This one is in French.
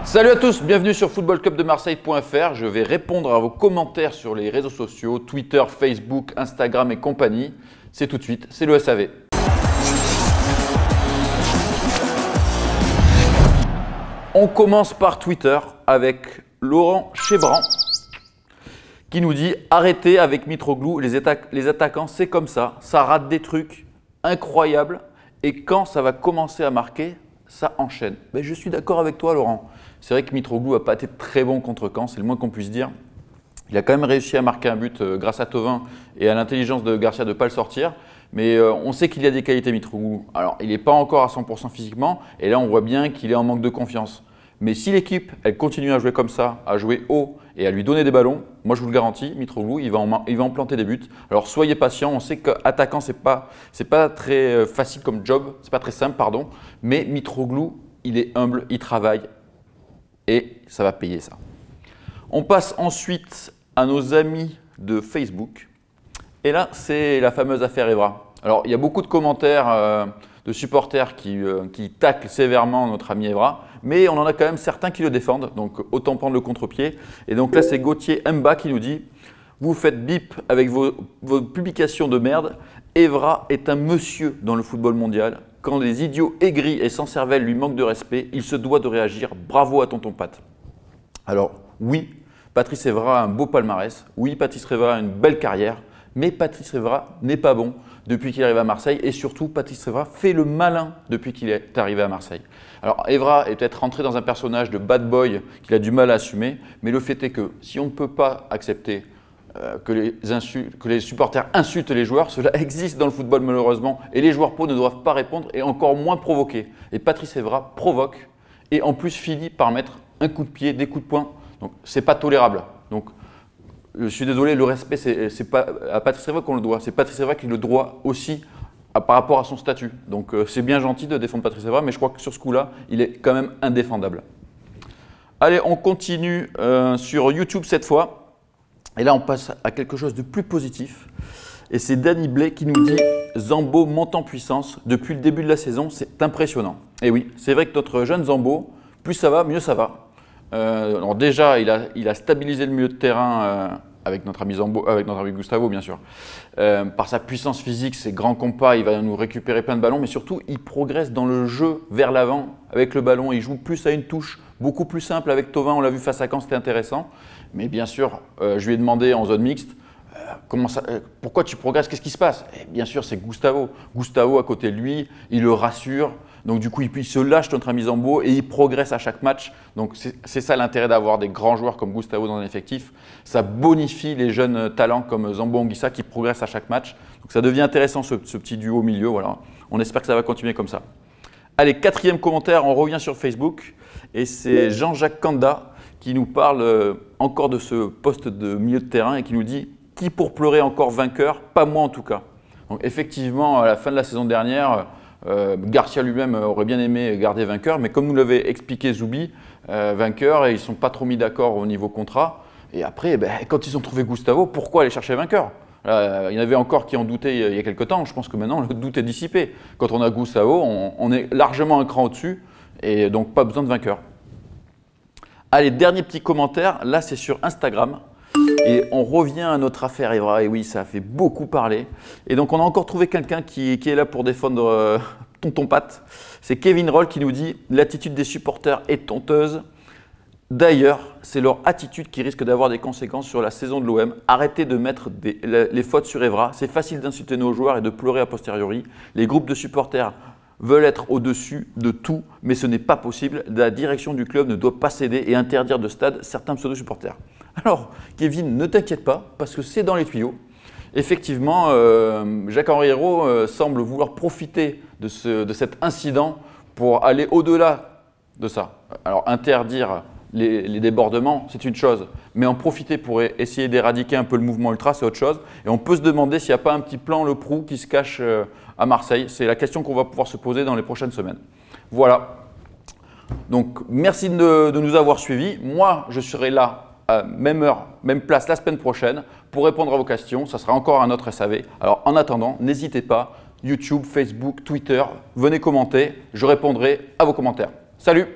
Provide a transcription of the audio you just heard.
Salut à tous, bienvenue sur footballclubdemarseille.fr. Je vais répondre à vos commentaires sur les réseaux sociaux, Twitter, Facebook, Instagram et compagnie. C'est tout de suite, c'est le SAV. On commence par Twitter avec Laurent Chebran qui nous dit « Arrêtez avec Mitroglou, les attaquants c'est comme ça rate des trucs incroyables et quand ça va commencer à marquer, ça enchaîne. » Ben, je suis d'accord avec toi Laurent. C'est vrai que Mitroglou n'a pas été très bon contre Caen, c'est le moins qu'on puisse dire. Il a quand même réussi à marquer un but grâce à Thauvin et à l'intelligence de Garcia de ne pas le sortir. Mais on sait qu'il y a des qualités Mitroglou. Alors, il n'est pas encore à 100% physiquement et là, on voit bien qu'il est en manque de confiance. Mais si l'équipe elle continue à jouer comme ça, à jouer haut et à lui donner des ballons, moi je vous le garantis, Mitroglou, il va en planter des buts. Alors soyez patient, on sait qu'attaquant, c'est pas très facile comme job, c'est pas très simple, pardon. Mais Mitroglou, il est humble, il travaille et ça va payer ça. On passe ensuite à nos amis de Facebook. Et là, c'est la fameuse affaire Evra. Alors, il y a beaucoup de commentaires de supporters qui taclent sévèrement notre ami Evra, mais on en a quand même certains qui le défendent, donc autant prendre le contre-pied. Et donc là, c'est Gauthier Mba qui nous dit « Vous faites bip avec vos publications de merde. Evra est un monsieur dans le football mondial. Quand les idiots aigris et sans cervelle lui manquent de respect, il se doit de réagir. Bravo à tonton Pat. » Alors oui, Patrice Evra a un beau palmarès. Oui, Patrice Evra a une belle carrière. Mais Patrice Evra n'est pas bon depuis qu'il arrive à Marseille et surtout Patrice Evra fait le malin depuis qu'il est arrivé à Marseille. Alors Evra est peut-être rentré dans un personnage de bad boy qu'il a du mal à assumer, mais le fait est que si on ne peut pas accepter que les supporters insultent les joueurs, cela existe dans le football malheureusement et les joueurs pro ne doivent pas répondre et encore moins provoquer. Et Patrice Evra provoque et en plus finit par mettre un coup de pied, des coups de poing, donc c'est pas tolérable. Donc, je suis désolé, le respect, c'est pas à Patrice Evra qu'on le doit. C'est Patrice Evra qui le doit aussi par rapport à son statut. Donc c'est bien gentil de défendre Patrice Evra, mais je crois que sur ce coup-là, il est quand même indéfendable. Allez, on continue sur YouTube cette fois. Et là, on passe à quelque chose de plus positif. Et c'est Danny Blay qui nous dit « Zambo monte en puissance depuis le début de la saison, c'est impressionnant. » Et oui, c'est vrai que notre jeune Zambo, plus ça va, mieux ça va. Alors déjà, il a stabilisé le milieu de terrain avec notre ami Gustavo, bien sûr. Par sa puissance physique, ses grands compas, il va nous récupérer plein de ballons, mais surtout, il progresse dans le jeu vers l'avant avec le ballon. Il joue plus à une touche, beaucoup plus simple avec Thauvin. On l'a vu face à Caen, c'était intéressant. Mais bien sûr, je lui ai demandé en zone mixte, pourquoi tu progresses, qu'est-ce qui se passe? Et bien sûr, c'est Gustavo. Gustavo à côté de lui, il le rassure. Donc du coup, il se lâche notre ami Zambo et il progresse à chaque match. Donc c'est ça l'intérêt d'avoir des grands joueurs comme Gustavo dans un effectif. Ça bonifie les jeunes talents comme Zambo Anguissa qui progressent à chaque match. Donc ça devient intéressant ce petit duo au milieu. Voilà. On espère que ça va continuer comme ça. Allez, quatrième commentaire, on revient sur Facebook. Et c'est Jean-Jacques Kanda qui nous parle encore de ce poste de milieu de terrain et qui nous dit « Qui pour pleurer encore vainqueur? Pas moi en tout cas. » Donc effectivement, à la fin de la saison dernière, Garcia lui-même aurait bien aimé garder vainqueur, mais comme nous l'avait expliqué Zoubi, vainqueur, et ils ne sont pas trop mis d'accord au niveau contrat. Et après, quand ils ont trouvé Gustavo, pourquoi aller chercher vainqueur? Il y en avait encore qui en doutaient il y a quelques temps. Je pense que maintenant, le doute est dissipé. Quand on a Gustavo, on est largement un cran au-dessus, et donc pas besoin de vainqueur. Allez, dernier petit commentaire. Là, c'est sur Instagram. Et on revient à notre affaire Evra, et oui, ça a fait beaucoup parler. Et donc, on a encore trouvé quelqu'un qui est là pour défendre tonton Pat. C'est Kevin Roll qui nous dit « L'attitude des supporters est honteuse. D'ailleurs, c'est leur attitude qui risque d'avoir des conséquences sur la saison de l'OM. Arrêtez de mettre les fautes sur Evra. C'est facile d'insulter nos joueurs et de pleurer a posteriori. Les groupes de supporters veulent être au-dessus de tout, mais ce n'est pas possible. La direction du club ne doit pas céder et interdire de stade certains pseudo-supporters. » Alors, Kevin, ne t'inquiète pas, parce que c'est dans les tuyaux. Effectivement, Jacques-Henri Hérault semble vouloir profiter de cet incident pour aller au-delà de ça. Alors, interdire les débordements, c'est une chose, mais en profiter pour essayer d'éradiquer un peu le mouvement ultra, c'est autre chose. Et on peut se demander s'il n'y a pas un petit plan Le Prou qui se cache à Marseille. C'est la question qu'on va pouvoir se poser dans les prochaines semaines. Voilà. Donc, merci de nous avoir suivis. Moi, je serai là à même heure, même place la semaine prochaine pour répondre à vos questions. Ça sera encore un autre SAV. Alors, en attendant, n'hésitez pas, YouTube, Facebook, Twitter, venez commenter. Je répondrai à vos commentaires. Salut!